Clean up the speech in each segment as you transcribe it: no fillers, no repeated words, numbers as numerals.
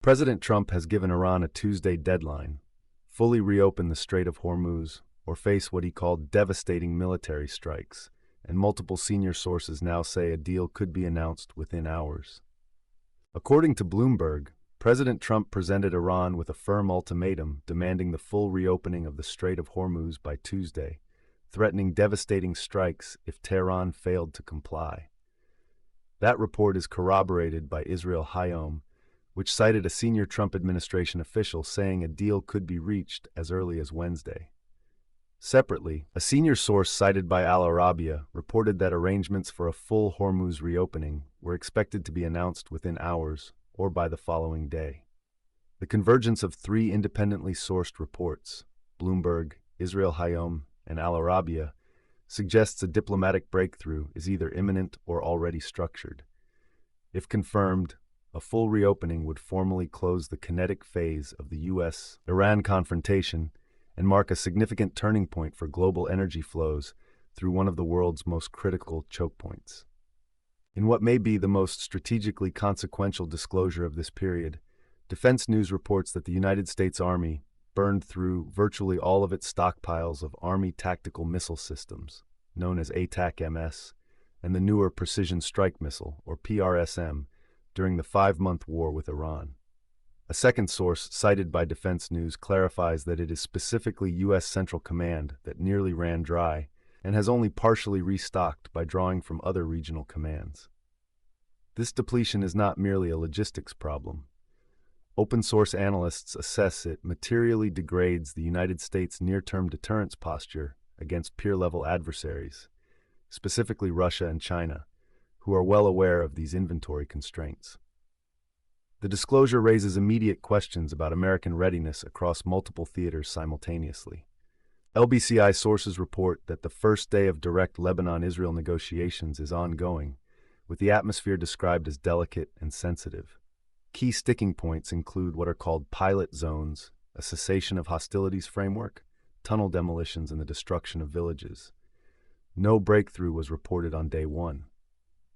President Trump has given Iran a Tuesday deadline: fully reopen the Strait of Hormuz or face what he called devastating military strikes, and multiple senior sources now say a deal could be announced within hours. According to Bloomberg, President Trump presented Iran with a firm ultimatum demanding the full reopening of the Strait of Hormuz by Tuesday, threatening devastating strikes if Tehran failed to comply. That report is corroborated by Israel Hayom, which cited a senior Trump administration official saying a deal could be reached as early as Wednesday. Separately, a senior source cited by Al Arabiya reported that arrangements for a full Hormuz reopening were expected to be announced within hours or by the following day. The convergence of three independently sourced reports, Bloomberg, Israel Hayom, and Al Arabiya, suggests a diplomatic breakthrough is either imminent or already structured. If confirmed, a full reopening would formally close the kinetic phase of the U.S.-Iran confrontation and mark a significant turning point for global energy flows through one of the world's most critical choke points. In what may be the most strategically consequential disclosure of this period, Defense News reports that the United States Army burned through virtually all of its stockpiles of Army tactical missile systems, known as ATACMS, and the newer Precision Strike Missile, or PrSM, during the 5-month war with Iran. A second source cited by Defense News clarifies that it is specifically U.S. Central Command that nearly ran dry and has only partially restocked by drawing from other regional commands. This depletion is not merely a logistics problem. Open-source analysts assess it materially degrades the United States' near-term deterrence posture against peer-level adversaries, specifically Russia and China, who are well aware of these inventory constraints. The disclosure raises immediate questions about American readiness across multiple theaters simultaneously. LBCI sources report that the first day of direct Lebanon-Israel negotiations is ongoing, with the atmosphere described as delicate and sensitive. Key sticking points include what are called pilot zones, a cessation of hostilities framework, tunnel demolitions, and the destruction of villages. No breakthrough was reported on day one.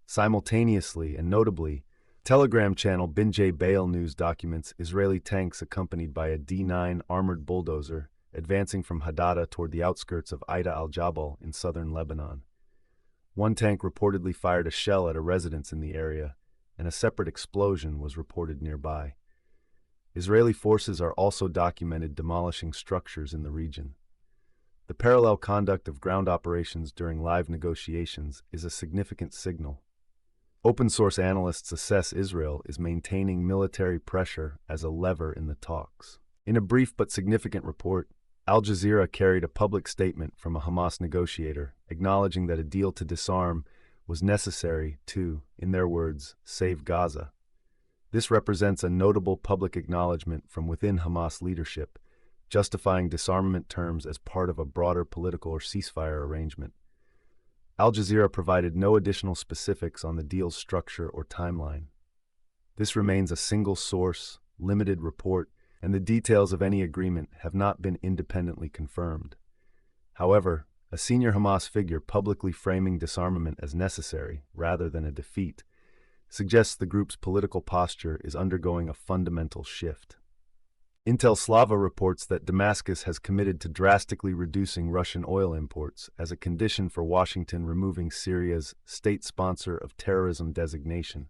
Simultaneously and notably, Telegram channel Binjay Bail News documents Israeli tanks accompanied by a D-9 armored bulldozer advancing from Hadada toward the outskirts of Aita al-Jabal in southern Lebanon. One tank reportedly fired a shell at a residence in the area, and a separate explosion was reported nearby. Israeli forces are also documented demolishing structures in the region. The parallel conduct of ground operations during live negotiations is a significant signal. Open-source analysts assess Israel is maintaining military pressure as a lever in the talks. In a brief but significant report, Al Jazeera carried a public statement from a Hamas negotiator acknowledging that a deal to disarm was necessary to, in their words, save Gaza. This represents a notable public acknowledgement from within Hamas leadership, justifying disarmament terms as part of a broader political or ceasefire arrangement. Al Jazeera provided no additional specifics on the deal's structure or timeline. This remains a single-source, limited report, and the details of any agreement have not been independently confirmed. However, a senior Hamas figure publicly framing disarmament as necessary, rather than a defeat, suggests the group's political posture is undergoing a fundamental shift. Intel Slava reports that Damascus has committed to drastically reducing Russian oil imports as a condition for Washington removing Syria's state sponsor of terrorism designation,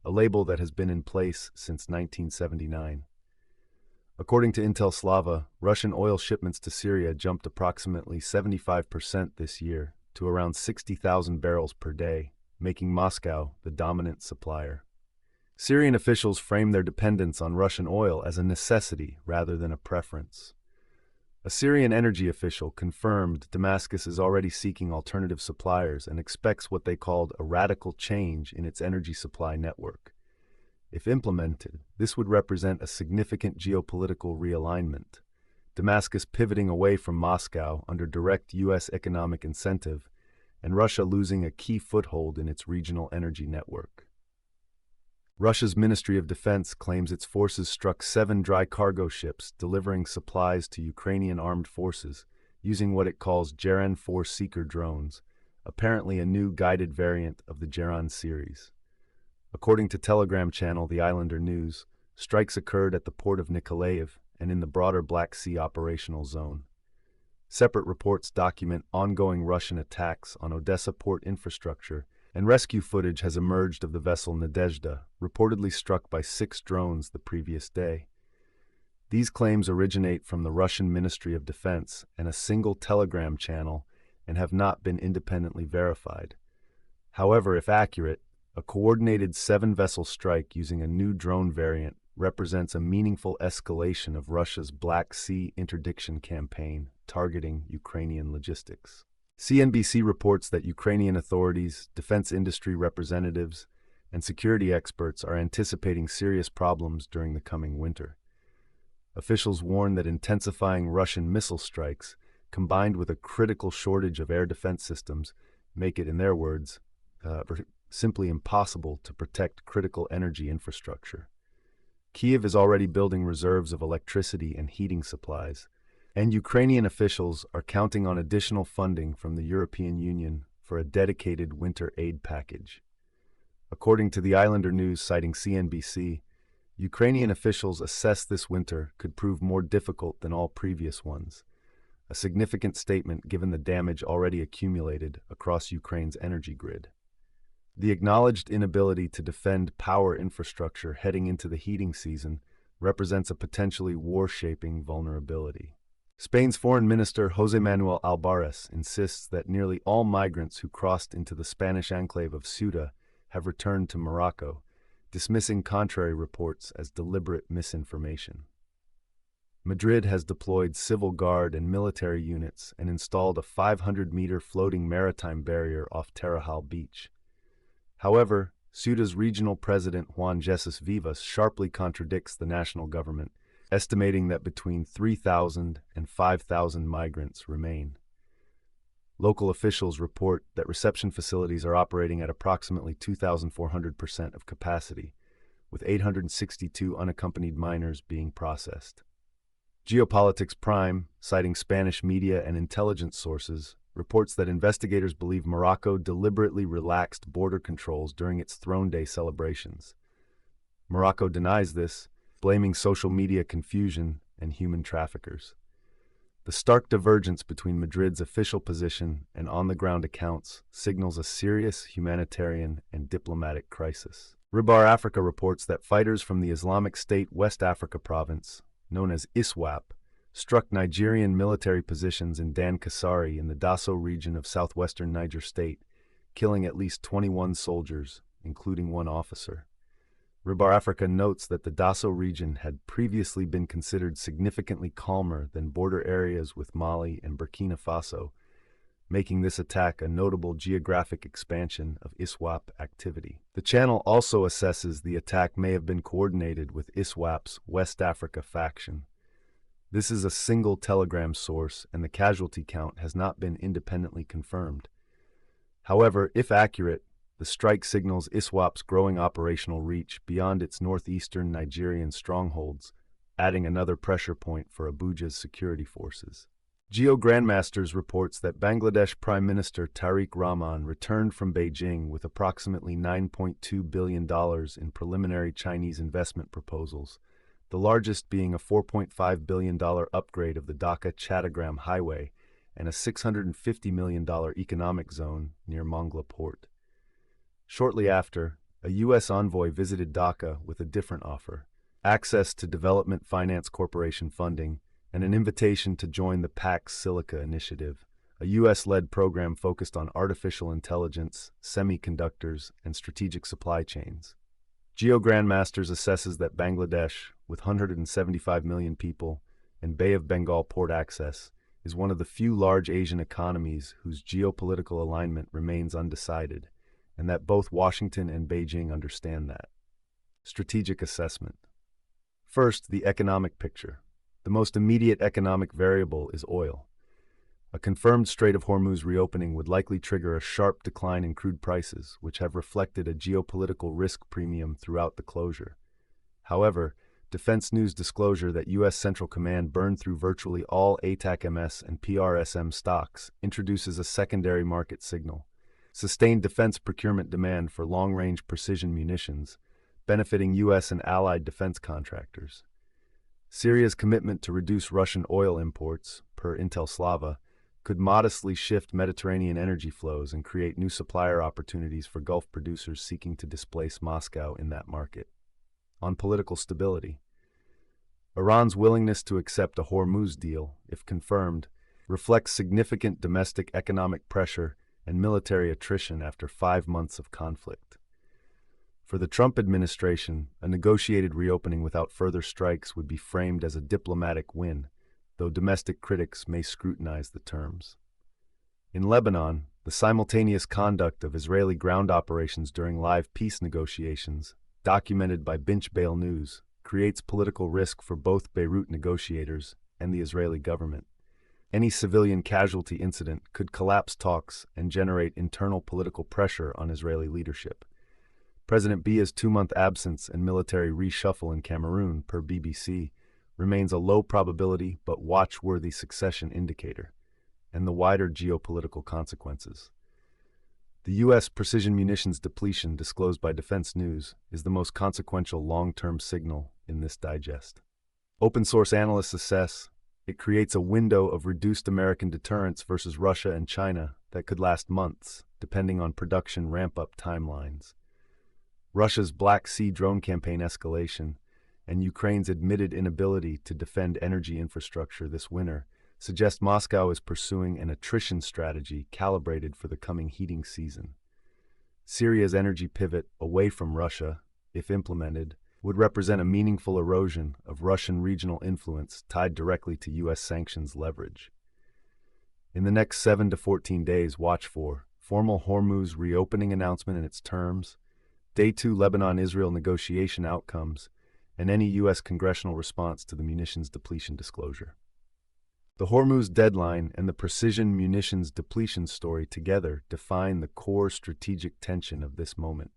a label that has been in place since 1979. According to Intel Slava, Russian oil shipments to Syria jumped approximately 75% this year to around 60,000 barrels per day, making Moscow the dominant supplier. Syrian officials frame their dependence on Russian oil as a necessity rather than a preference. A Syrian energy official confirmed Damascus is already seeking alternative suppliers and expects what they called a radical change in its energy supply network. If implemented, this would represent a significant geopolitical realignment, Damascus pivoting away from Moscow under direct U.S. economic incentive, and Russia losing a key foothold in its regional energy network. Russia's Ministry of Defense claims its forces struck 7 dry cargo ships delivering supplies to Ukrainian armed forces using what it calls Geran 4 Seeker drones, apparently a new guided variant of the Geran series. According to Telegram channel The Islander News, strikes occurred at the port of Nikolaev and in the broader Black Sea operational zone. Separate reports document ongoing Russian attacks on Odessa port infrastructure, and rescue footage has emerged of the vessel Nadezhda, reportedly struck by 6 drones the previous day. These claims originate from the Russian Ministry of Defense and a single Telegram channel and have not been independently verified. However, if accurate, a coordinated 7-vessel strike using a new drone variant represents a meaningful escalation of Russia's Black Sea interdiction campaign targeting Ukrainian logistics. CNBC reports that Ukrainian authorities, defense industry representatives, and security experts are anticipating serious problems during the coming winter. Officials warn that intensifying Russian missile strikes, combined with a critical shortage of air defense systems, make it, in their words, simply impossible to protect critical energy infrastructure. Kyiv is already building reserves of electricity and heating supplies, and Ukrainian officials are counting on additional funding from the European Union for a dedicated winter aid package. According to the Islander News citing CNBC, Ukrainian officials assess this winter could prove more difficult than all previous ones, a significant statement given the damage already accumulated across Ukraine's energy grid. The acknowledged inability to defend power infrastructure heading into the heating season represents a potentially war-shaping vulnerability. Spain's Foreign Minister José Manuel Albares insists that nearly all migrants who crossed into the Spanish enclave of Ceuta have returned to Morocco, dismissing contrary reports as deliberate misinformation. Madrid has deployed civil guard and military units and installed a 500-meter floating maritime barrier off Tarajal Beach. However, Ceuta's regional president Juan Jesus Vivas sharply contradicts the national government, estimating that between 3,000 and 5,000 migrants remain. Local officials report that reception facilities are operating at approximately 2,400% of capacity, with 862 unaccompanied minors being processed. Geopolitics Prime, citing Spanish media and intelligence sources, reports that investigators believe Morocco deliberately relaxed border controls during its Throne Day celebrations. Morocco denies this, blaming social media confusion and human traffickers. The stark divergence between Madrid's official position and on-the-ground accounts signals a serious humanitarian and diplomatic crisis. Ribar Africa reports that fighters from the Islamic State West Africa province, known as ISWAP, struck Nigerian military positions in Dan Kasari in the Daso region of southwestern Niger State, killing at least 21 soldiers, including 1 officer. Ribar Africa notes that the Daso region had previously been considered significantly calmer than border areas with Mali and Burkina Faso, making this attack a notable geographic expansion of ISWAP activity. The channel also assesses the attack may have been coordinated with ISWAP's West Africa faction. This is a single Telegram source, and the casualty count has not been independently confirmed. However, if accurate, the strike signals ISWAP's growing operational reach beyond its northeastern Nigerian strongholds, adding another pressure point for Abuja's security forces. Geo Grandmasters reports that Bangladesh Prime Minister Tariq Rahman returned from Beijing with approximately $9.2 billion in preliminary Chinese investment proposals, the largest being a $4.5 billion upgrade of the Dhaka-Chattagram Highway and a $650 million economic zone near Mongla Port. Shortly after, a U.S. envoy visited Dhaka with a different offer: access to Development Finance Corporation funding and an invitation to join the Pax Silica initiative, a U.S.-led program focused on artificial intelligence, semiconductors, and strategic supply chains. Geo Grandmasters assesses that Bangladesh, with 175 million people and Bay of Bengal port access, is one of the few large Asian economies whose geopolitical alignment remains undecided, and that both Washington and Beijing understand that. Strategic assessment. First, the economic picture. The most immediate economic variable is oil. A confirmed Strait of Hormuz reopening would likely trigger a sharp decline in crude prices, which have reflected a geopolitical risk premium throughout the closure. However, Defense News disclosure that U.S. Central Command burned through virtually all ATACMS and PrSM stocks introduces a secondary market signal. Sustained defense procurement demand for long-range precision munitions, benefiting U.S. and allied defense contractors. Syria's commitment to reduce Russian oil imports, per Intel Slava, could modestly shift Mediterranean energy flows and create new supplier opportunities for Gulf producers seeking to displace Moscow in that market. On political stability, Iran's willingness to accept a Hormuz deal, if confirmed, reflects significant domestic economic pressure and military attrition after 5 months of conflict. For the Trump administration, a negotiated reopening without further strikes would be framed as a diplomatic win, though domestic critics may scrutinize the terms. In Lebanon, the simultaneous conduct of Israeli ground operations during live peace negotiations, documented by Binch Bail News, creates political risk for both Beirut negotiators and the Israeli government. Any civilian casualty incident could collapse talks and generate internal political pressure on Israeli leadership. President Biya's 2-month absence and military reshuffle in Cameroon, per BBC, remains a low probability but watch-worthy succession indicator, and the wider geopolitical consequences. The U.S. precision munitions depletion disclosed by Defense News is the most consequential long-term signal in this digest. Open-source analysts assess it creates a window of reduced American deterrence versus Russia and China that could last months, depending on production ramp-up timelines. Russia's Black Sea drone campaign escalation and Ukraine's admitted inability to defend energy infrastructure this winter suggest Moscow is pursuing an attrition strategy calibrated for the coming heating season. Syria's energy pivot away from Russia, if implemented, would represent a meaningful erosion of Russian regional influence tied directly to U.S. sanctions leverage. In the next 7 to 14 days, watch for formal Hormuz reopening announcement and its terms, Day 2 Lebanon-Israel negotiation outcomes, and any U.S. congressional response to the munitions depletion disclosure. The Hormuz deadline and the precision munitions depletion story together define the core strategic tension of this moment.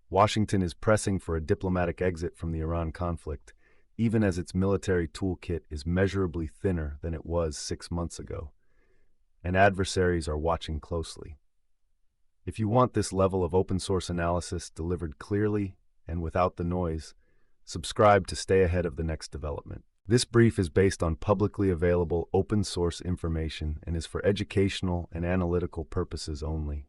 Washington is pressing for a diplomatic exit from the Iran conflict, even as its military toolkit is measurably thinner than it was 6 months ago, and adversaries are watching closely. If you want this level of open-source analysis delivered clearly and without the noise, subscribe to stay ahead of the next development. This brief is based on publicly available open-source information and is for educational and analytical purposes only.